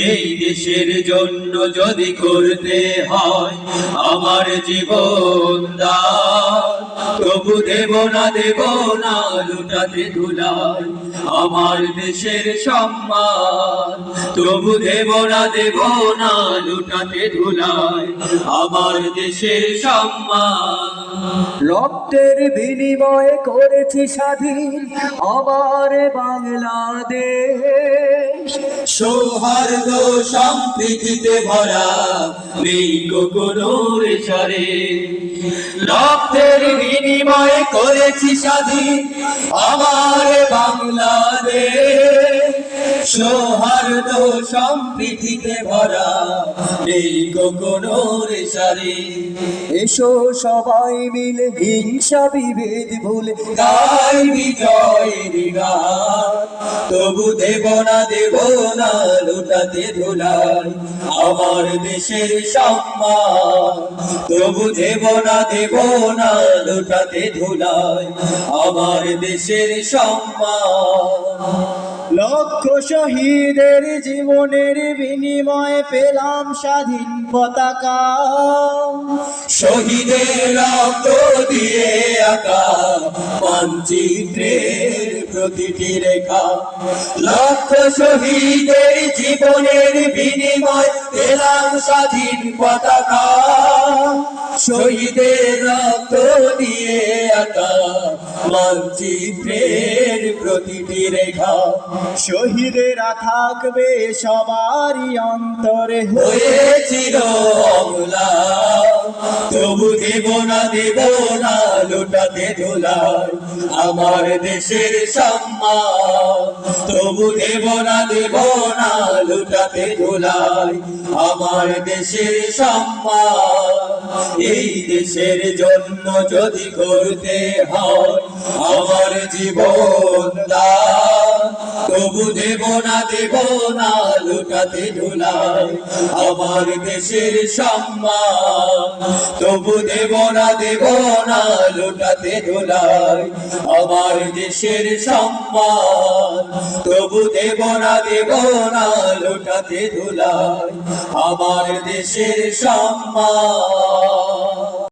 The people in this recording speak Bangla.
এই দেশের জন্য যদি করতে হয় আমার জীবন দান, তবু দেব না লুটাতে ধুলাই আমার দেশের সম্মান। তবু দেব না লুটাতে ধুলাই আমার দেশের সম্মান। রক্তের বিনিময়ে করেছি স্বাধীন আমার বাংলাদেশ। সৌহার্দ্য সম্প্রীতিতে ভরা নেই কোনো রেশারে। রক্তের বিনিময়ে করেছি স্বাধীন আমার বাংলাদেশ। সৌহার্দ্য সম্প্রীতিতে ভরা নেই কোনো রেশারে। এসো সবাই মিলে হিংসা বিভেদ ভুলে গাই বিজয়ের গান, তবু দেব না লুটাতে ধুলাই আমার দেশের সম্মান। তবু দেব না লুটাতে ধুলাই আমার দেশের সম্মান। লক্ষ শহীদের জীবনের বিনিময়ে পেলাম স্বাধীন পতাকা। শহীদের রক্ত দিয়ে আঁকা মানচিত্রের প্রতিটি রেখা। লক্ষ শহীদের জীবনের বিনিময় পেলাম স্বাধীন পতাকা। শহীদের রক্ত দিয়ে আঁকা মানচিত্রের প্রতিটি রেখা। শহীদেরা থাকবে সবারই অন্তরে হয়েছিল অম্লান, তবু দেব না লুটাতে ধুলাই আমার দেশের সম্মান। তবু দেব না লুটাতে ধুলাই আমার দেশের সম্মান। এই দেশের জন্য যদি করতে হয় আমার জীবন দান, তবু দেব না লুটাতে ধুলাই আমার দেশের সম্মান। তবু দেব না লুটাতে ধুলাই আমার দেশের সম্মান। তবু দেব না লুটাতে ধুলাই আমার দেশের সম্মান।